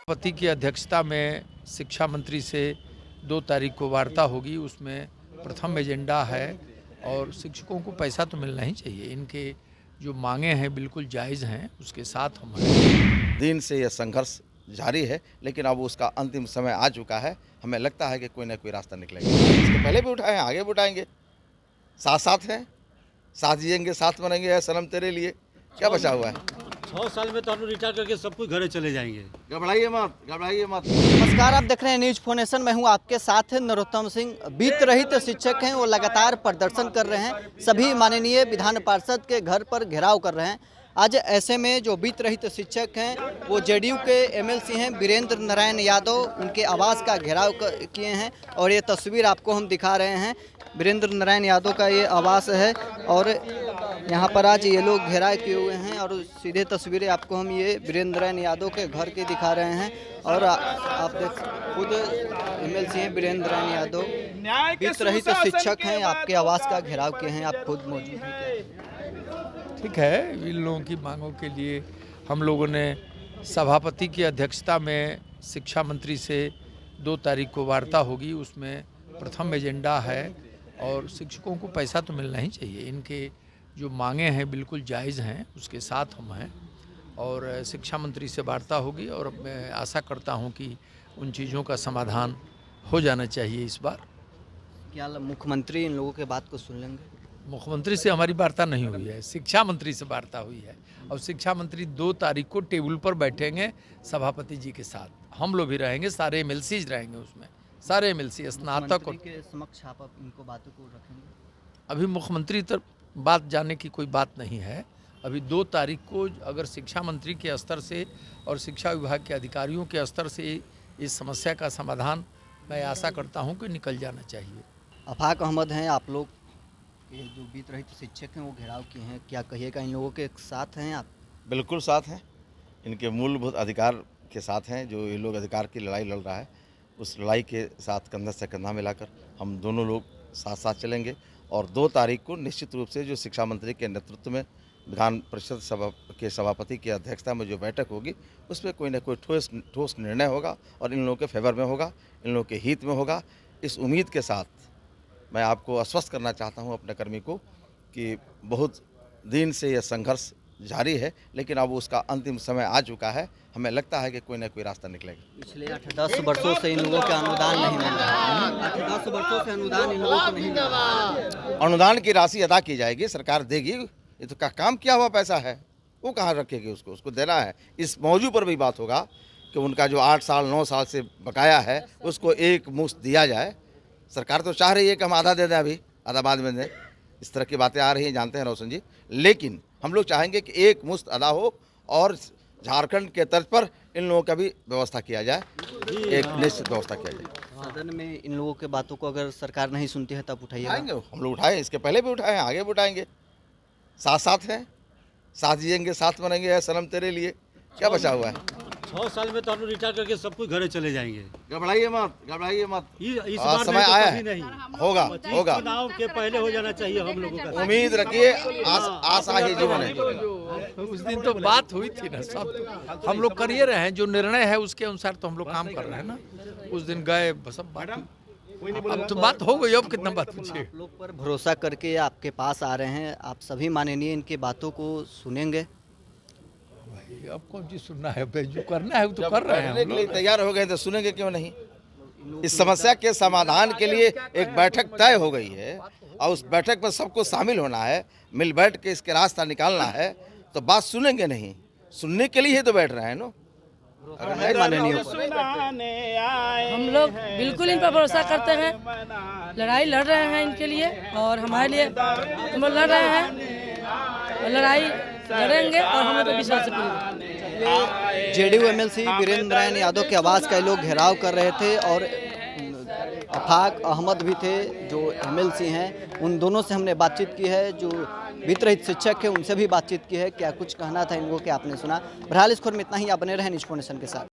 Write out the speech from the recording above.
राष्ट्रपति की अध्यक्षता में शिक्षा मंत्री से 2 तारीख को वार्ता होगी। उसमें प्रथम एजेंडा है और शिक्षकों को पैसा तो मिलना ही चाहिए। इनके जो मांगे हैं बिल्कुल जायज़ हैं, उसके साथ हम हैं। दिन से यह संघर्ष जारी है, लेकिन अब उसका अंतिम समय आ चुका है। हमें लगता है कि कोई ना कोई रास्ता निकलेगा। इसके पहले भी उठाए हैं, आगे भी उठाएंगे। साथ साथ हैं, साथ जिएंगे, साथ मरेंगे, है सनम तेरे लिए। क्या बचा हुआ है? 6 साल में तो हम लोग रिटायर करके सब कुछ घरे चले जाएंगे। घबराइए मत, घबराइए मत। नमस्कार, आप देख रहे हैं न्यूज फोनेशन। मैं हूं आपके साथ नरोत्तम सिंह। बीत रहित शिक्षक हैं, वो लगातार प्रदर्शन कर रहे हैं। सभी माननीय विधान पार्षद के घर पर घेराव कर रहे हैं। आज ऐसे में जो बीत रहित शिक्षक हैं वो जेडीयू के एमएलसी हैं वीरेंद्र नारायण यादव, उनके आवास का घेराव किए हैं और ये तस्वीर आपको हम दिखा रहे हैं। वीरेंद्र नारायण यादव का ये आवास है और यहाँ पर आज ये लोग घेराव किए हुए हैं और सीधे तस्वीरें आपको हम ये वीरेंद्र नारायण यादव के घर की दिखा रहे हैं। और आप देख खुद एमएलसी हैं वीरेंद्र नारायण यादव, बीत रहित शिक्षक हैं, आपके आवास का घेराव किए हैं, आप खुद मौजूद हैं। ठीक है, इन लोगों की मांगों के लिए हम लोगों ने सभापति की अध्यक्षता में शिक्षा मंत्री से 2 तारीख को वार्ता होगी। उसमें प्रथम एजेंडा है और शिक्षकों को पैसा तो मिलना ही चाहिए। इनके जो मांगे हैं बिल्कुल जायज़ हैं, उसके साथ हम हैं और शिक्षा मंत्री से वार्ता होगी और मैं आशा करता हूं कि उन चीज़ों का समाधान हो जाना चाहिए इस बार। क्या मुख्यमंत्री इन लोगों के बात को सुन लेंगे? मुख्यमंत्री से हमारी वार्ता नहीं हुई है, शिक्षा मंत्री से वार्ता हुई है और शिक्षा मंत्री 2 तारीख को टेबल पर बैठेंगे सभापति जी के साथ। हम लोग भी रहेंगे, सारे एमएलसीज रहेंगे उसमें, सारे एमएलसी स्नातक और के समक्ष आप इनको बातों को रखेंगे? अभी मुख्यमंत्री तक बात जाने की कोई बात नहीं है। अभी 2 तारीख को अगर शिक्षा मंत्री के स्तर से और शिक्षा विभाग के अधिकारियों के स्तर से इस समस्या का समाधान मैं आशा करता हूं कि निकल जाना चाहिए। अफाक अहमद हैं, आप लोग ये जो बीत रहित शिक्षक हैं वो घेराव किए हैं, क्या कहिएगा? इन लोगों के साथ हैं आप? बिल्कुल साथ हैं, इनके मूलभूत अधिकार के साथ हैं। जो ये लोग अधिकार की लड़ाई लड़ रहा है, उस लड़ाई के साथ कंधा से कंधा मिलाकर हम दोनों लोग साथ साथ चलेंगे। और 2 तारीख को निश्चित रूप से जो शिक्षा मंत्री के नेतृत्व में विधान परिषद सभापति की अध्यक्षता में जो बैठक होगी, उसमें कोई ना कोई ठोस निर्णय होगा और इन लोगों के फेवर में होगा, इन लोगों के हित में होगा। इस उम्मीद के साथ मैं आपको आश्वस्त करना चाहता हूं अपने कर्मी को कि बहुत दिन से यह संघर्ष जारी है, लेकिन अब उसका अंतिम समय आ चुका है। हमें लगता है कि कोई ना कोई रास्ता निकलेगा। पिछले 8-10 वर्षों से इन लोगों का अनुदान नहीं मिल रहा है। 8-10 वर्षों से अनुदान इन लोगों को नहीं मिल रहा। अनुदान की राशि अदा की जाएगी, सरकार देगी। ये तो काम किया हुआ पैसा है, वो कहाँ रखेगी? उसको देना है। इस मौजू पर भी बात होगा कि उनका जो 8 साल 9 साल से बकाया है उसको एक मुश्त दिया जाए। सरकार तो चाह रही है कि हम आधा दे दें, अभी आधा बाद में दें। इस तरह की बातें आ रही हैं, जानते हैं रोशन जी, लेकिन हम लोग चाहेंगे कि एक मुश्त अदा हो और झारखंड के तर्ज पर इन लोगों का भी व्यवस्था किया जाए, एक निश्चित व्यवस्था किया जाए। सदन में इन लोगों के बातों को अगर सरकार नहीं सुनती है तब उठाइएगा? उठाएंगे, हम लोग उठाए, इसके पहले भी उठाए हैं, आगे भी उठाएंगे। साथ साथ हैं, साथ जिएंगे, साथ मरेंगे, है सनम तेरे लिए। क्या बचा हुआ है? 6 साल में तो हम लोग रिटायर करके सब कुछ घरे चले जाएंगे। घबराइए मत, घबराइए मत। इस बार समय आया है, नहीं होगा होगा। चुनाव के पहले हो जाना चाहिए हम लोगों का। उम्मीद रखिए, आशा ही जीवन है। उस दिन तो बात हुई थी ना, सब हम लोग कर ही रहे हैं। जो निर्णय है उसके अनुसार तो हम लोग काम कर रहे हैं ना। उस दिन गए, सब बात हुई। अब तो बात हो गई, अब कितना बात पूछिए? आप लोग पर भरोसा करके आपके पास आ रहे हैं, आप सभी माननीय इनकी बातों को सुनेंगे? अब कौन चीज सुनना है? जो करना है वो तो कर रहे हैं। के लिए तैयार हो गए तो सुनेंगे क्यों नहीं? इस समस्या के समाधान के लिए एक बैठक तय हो गई है और उस बैठक में सबको शामिल होना है, मिल बैठ के इसके रास्ता निकालना है। तो बात सुनेंगे नहीं, सुनने के लिए ही तो बैठ रहे हैं। हम लोग बिल्कुल इन पर भरोसा करते हैं। लड़ाई लड़ रहे हैं इनके लिए और हमारे लिए हम लड़ रहे हैं, लड़ाई लड़ेंगे और हमें तो विश्वास है। जेडीयू एमएलसी वीरेंद्र नारायण यादव के आवास का लोग घेराव कर रहे थे और अफाक अहमद भी थे जो एमएलसी हैं। उन दोनों से हमने बातचीत की है, जो बीत रहित शिक्षक है उनसे भी बातचीत की है। क्या कुछ कहना था इन लोगों के आपने सुना। बहरहाल इस खबर में इतना ही। आप बने रहें न्यूज फोनेशन के साथ।